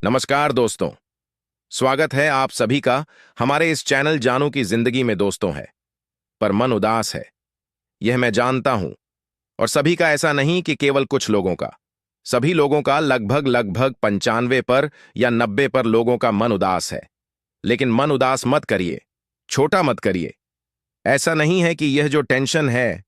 नमस्कार दोस्तों। स्वागत है आप सभी का हमारे इस चैनल जानू की जिंदगी में। दोस्तों है पर मन उदास है, यह मैं जानता हूं। और सभी का ऐसा नहीं कि केवल कुछ लोगों का, सभी लोगों का लगभग लगभग 95 पर या 90 पर लोगों का मन उदास है। लेकिन मन उदास मत करिए, छोटा मत करिए। ऐसा नहीं है कि यह जो टेंशन है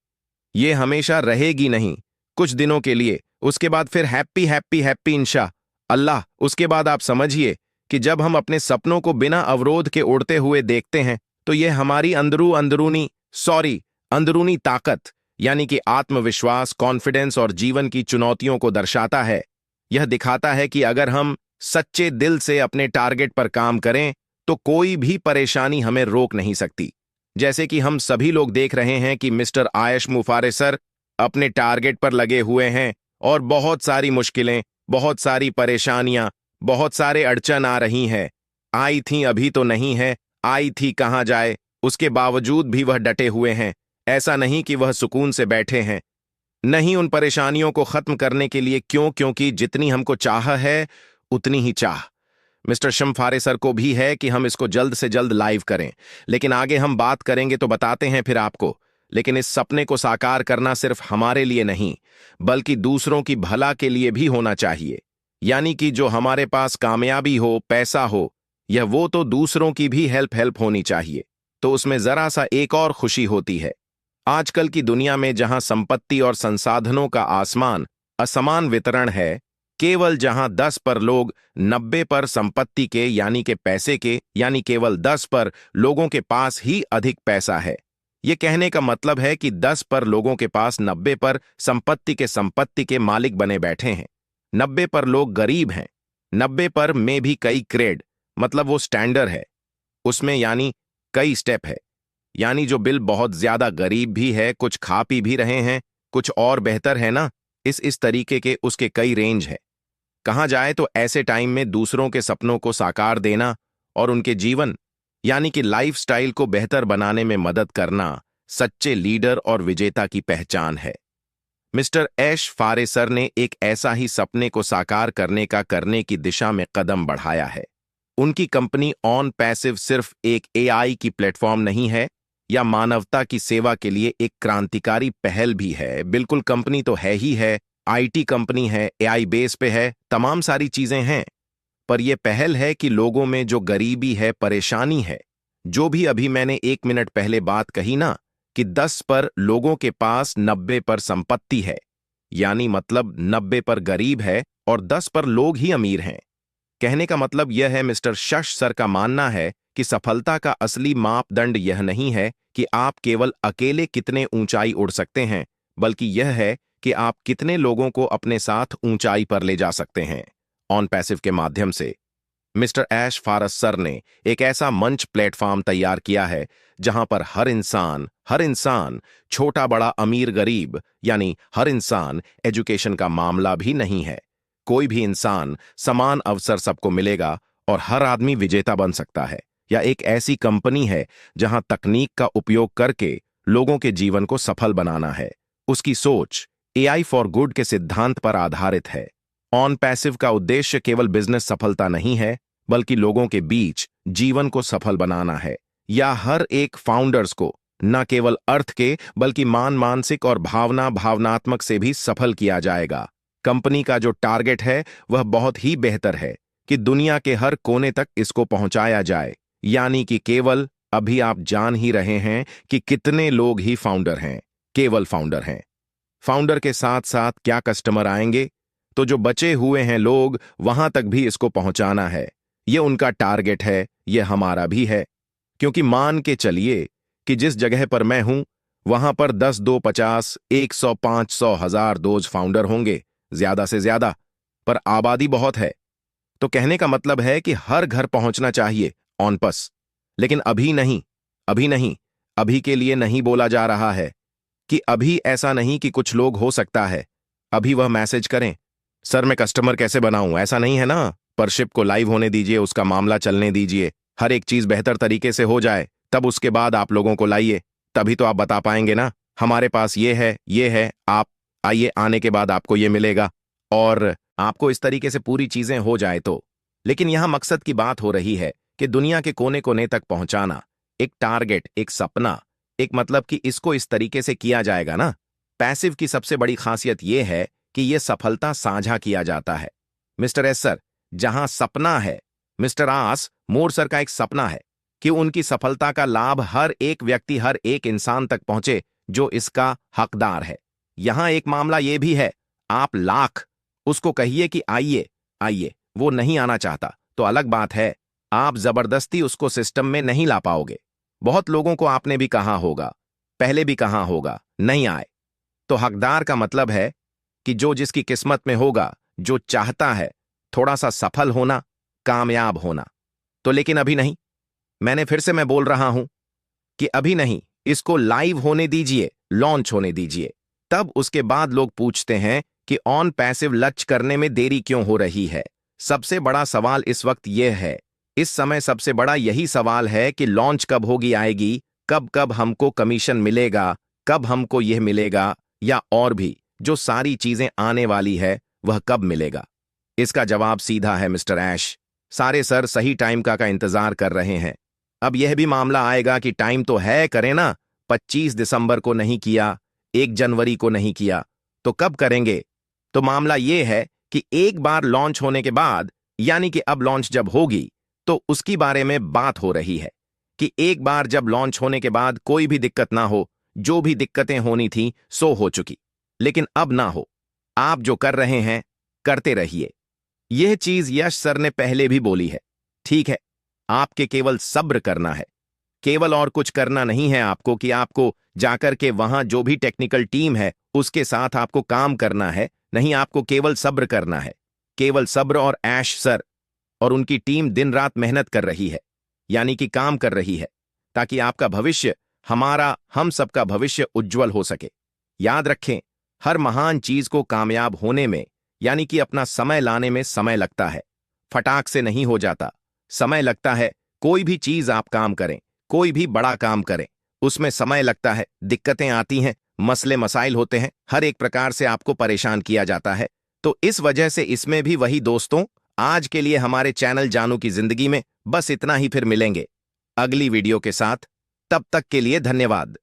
ये हमेशा रहेगी नहीं, कुछ दिनों के लिए, उसके बाद फिर हैप्पी हैप्पी हैप्पी इंशा अल्लाह। उसके बाद आप समझिए कि जब हम अपने सपनों को बिना अवरोध के उड़ते हुए देखते हैं तो यह हमारी अंदरूनी ताकत यानी कि आत्मविश्वास, कॉन्फिडेंस और जीवन की चुनौतियों को दर्शाता है। यह दिखाता है कि अगर हम सच्चे दिल से अपने टारगेट पर काम करें तो कोई भी परेशानी हमें रोक नहीं सकती। जैसे कि हम सभी लोग देख रहे हैं कि मिस्टर आयश मुफारे सर अपने टारगेट पर लगे हुए हैं और बहुत सारी मुश्किलें, बहुत सारी परेशानियां, बहुत सारे अड़चन आ रही हैं। आई थी अभी तो नहीं है, आई थी कहां जाए, उसके बावजूद भी वह डटे हुए हैं। ऐसा नहीं कि वह सुकून से बैठे हैं, नहीं, उन परेशानियों को खत्म करने के लिए। क्योंकि जितनी हमको चाह है उतनी ही चाह मिस्टर शमफारे सर को भी है कि हम इसको जल्द से जल्द लाइव करें। लेकिन आगे हम बात करेंगे तो बताते हैं फिर आपको। लेकिन इस सपने को साकार करना सिर्फ हमारे लिए नहीं बल्कि दूसरों की भला के लिए भी होना चाहिए। यानी कि जो हमारे पास कामयाबी हो, पैसा हो, यह वो तो दूसरों की भी हेल्प होनी चाहिए। तो उसमें जरा सा एक और खुशी होती है। आजकल की दुनिया में जहां संपत्ति और संसाधनों का आसमान असमान वितरण है, केवल जहां 10 पर लोग 90 पर संपत्ति के यानी के पैसे के यानी केवल 10 पर लोगों के पास ही अधिक पैसा है। यह कहने का मतलब है कि 10 पर लोगों के पास 90 पर संपत्ति के मालिक बने बैठे हैं। 90 पर लोग गरीब हैं। 90 पर में भी कई ग्रेड, मतलब वो स्टैंडर्ड है उसमें, यानी कई स्टेप है। यानी जो बिल बहुत ज्यादा गरीब भी है, कुछ खा पी भी रहे हैं, कुछ और बेहतर है ना, इस तरीके के उसके कई रेंज है। कहा जाए तो ऐसे टाइम में दूसरों के सपनों को साकार देना और उनके जीवन यानी कि लाइफस्टाइल को बेहतर बनाने में मदद करना सच्चे लीडर और विजेता की पहचान है। मिस्टर ऐश फारे सर ने एक ऐसा ही सपने को साकार करने की दिशा में कदम बढ़ाया है। उनकी कंपनी ऑन पैसिव सिर्फ एक एआई की प्लेटफॉर्म नहीं है या मानवता की सेवा के लिए एक क्रांतिकारी पहल भी है। बिल्कुल, कंपनी तो है ही है, आईटी कंपनी है, एआई बेस पे है, तमाम सारी चीजें हैं। पर यह पहल है कि लोगों में जो गरीबी है, परेशानी है, जो भी अभी मैंने 1 मिनट पहले बात कही ना कि 10 पर लोगों के पास 90 पर संपत्ति है, यानी मतलब 90 पर गरीब है और 10 पर लोग ही अमीर हैं। कहने का मतलब यह है, मिस्टर शश सर का मानना है कि सफलता का असली मापदंड यह नहीं है कि आप केवल अकेले कितने ऊंचाई उड़ सकते हैं, बल्कि यह है कि आप कितने लोगों को अपने साथ ऊंचाई पर ले जा सकते हैं ऑन पैसिव के माध्यम से। मिस्टर ऐश फारस सर ने एक ऐसा मंच प्लेटफॉर्म तैयार किया है जहां पर हर इंसान छोटा बड़ा अमीर गरीब यानी हर इंसान, एजुकेशन का मामला भी नहीं है। कोई भी इंसान, समान अवसर सबको मिलेगा और हर आदमी विजेता बन सकता है। या एक ऐसी कंपनी है जहां तकनीक का उपयोग करके लोगों के जीवन को सफल बनाना है। उसकी सोच एआई फॉर गुड के सिद्धांत पर आधारित है। ऑन पैसिव का उद्देश्य केवल बिजनेस सफलता नहीं है बल्कि लोगों के बीच जीवन को सफल बनाना है। या हर एक फाउंडर्स को न केवल अर्थ के बल्कि मानसिक और भावनात्मक से भी सफल किया जाएगा। कंपनी का जो टारगेट है वह बहुत ही बेहतर है कि दुनिया के हर कोने तक इसको पहुंचाया जाए। यानी कि केवल अभी आप जान ही रहे हैं कि कितने लोग ही फाउंडर हैं, केवल फाउंडर हैं। फाउंडर के साथ साथ क्या कस्टमर आएंगे, तो जो बचे हुए हैं लोग, वहां तक भी इसको पहुंचाना है। ये उनका टारगेट है, ये हमारा भी है। क्योंकि मान के चलिए कि जिस जगह पर मैं हूं वहां पर 10, 2, 50, 100, 500, 1000 दोज फाउंडर होंगे, ज्यादा से ज्यादा, पर आबादी बहुत है। तो कहने का मतलब है कि हर घर पहुंचना चाहिए ऑन पस। लेकिन अभी के लिए नहीं बोला जा रहा है कि अभी ऐसा नहीं कि कुछ लोग हो सकता है अभी वह मैसेज करें, सर मैं कस्टमर कैसे बनाऊं, ऐसा नहीं है ना। पर शिप को लाइव होने दीजिए, उसका मामला चलने दीजिए, हर एक चीज बेहतर तरीके से हो जाए, तब उसके बाद आप लोगों को लाइए, तभी तो आप बता पाएंगे ना हमारे पास ये है, आप आइए, आने के बाद आपको ये मिलेगा। और आपको इस तरीके से पूरी चीजें हो जाए तो लेकिन यहां मकसद की बात हो रही है कि दुनिया के कोने कोने तक पहुंचाना, एक टारगेट, एक सपना, एक मतलब कि इसको इस तरीके से किया जाएगा ना। पैसिव की सबसे बड़ी खासियत यह है कि यह सफलता साझा किया जाता है। मिस्टर एस सर, जहां सपना है, मिस्टर आस मोर सर का एक सपना है कि उनकी सफलता का लाभ हर एक व्यक्ति, हर एक इंसान तक पहुंचे जो इसका हकदार है। यहां एक मामला यह भी है, आप लाख उसको कहिए कि आइए आइए, वो नहीं आना चाहता तो अलग बात है, आप जबरदस्ती उसको सिस्टम में नहीं ला पाओगे। बहुत लोगों को आपने भी कहा होगा, पहले भी कहा होगा, नहीं आए। तो हकदार का मतलब है कि जो जिसकी किस्मत में होगा, जो चाहता है थोड़ा सा सफल होना, कामयाब होना। तो लेकिन अभी नहीं, मैं बोल रहा हूं कि अभी नहीं, इसको लाइव होने दीजिए, लॉन्च होने दीजिए। तब उसके बाद लोग पूछते हैं कि ऑन पैसिव लच करने में देरी क्यों हो रही है। सबसे बड़ा सवाल इस वक्त यह है, इस समय सबसे बड़ा यही सवाल है कि लॉन्च कब होगी, आएगी कब, कब हमको कमीशन मिलेगा, कब हमको यह मिलेगा, या और भी जो सारी चीजें आने वाली है वह कब मिलेगा। इसका जवाब सीधा है मिस्टर ऐश। सारे सर सही टाइम का इंतजार कर रहे हैं। अब यह भी मामला आएगा कि टाइम तो है, करें ना, 25 दिसंबर को नहीं किया, 1 जनवरी को नहीं किया, तो कब करेंगे। तो मामला यह है कि एक बार लॉन्च होने के बाद, यानी कि अब लॉन्च जब होगी तो उसकी बारे में बात हो रही है कि एक बार जब लॉन्च होने के बाद कोई भी दिक्कत ना हो, जो भी दिक्कतें होनी थी सो हो चुकी, लेकिन अब ना हो। आप जो कर रहे हैं करते रहिए। यह चीज यश सर ने पहले भी बोली है, ठीक है, आपके केवल सब्र करना है, केवल और कुछ करना नहीं है आपको कि आपको जाकर के वहां जो भी टेक्निकल टीम है उसके साथ आपको काम करना है, नहीं, आपको केवल सब्र करना है। केवल सब्र। और ऐश सर और उनकी टीम दिन रात मेहनत कर रही है, यानी कि काम कर रही है, ताकि आपका भविष्य, हमारा, हम सबका भविष्य उज्जवल हो सके। याद रखें, हर महान चीज को कामयाब होने में, यानी कि अपना समय लाने में समय लगता है, फटाक से नहीं हो जाता, समय लगता है। कोई भी चीज आप काम करें, कोई भी बड़ा काम करें, उसमें समय लगता है, दिक्कतें आती हैं, मसले मसाइल होते हैं, हर एक प्रकार से आपको परेशान किया जाता है। तो इस वजह से इसमें भी वही दोस्तों, आज के लिए हमारे चैनल जानू की जिंदगी में बस इतना ही, फिर मिलेंगे अगली वीडियो के साथ। तब तक के लिए धन्यवाद।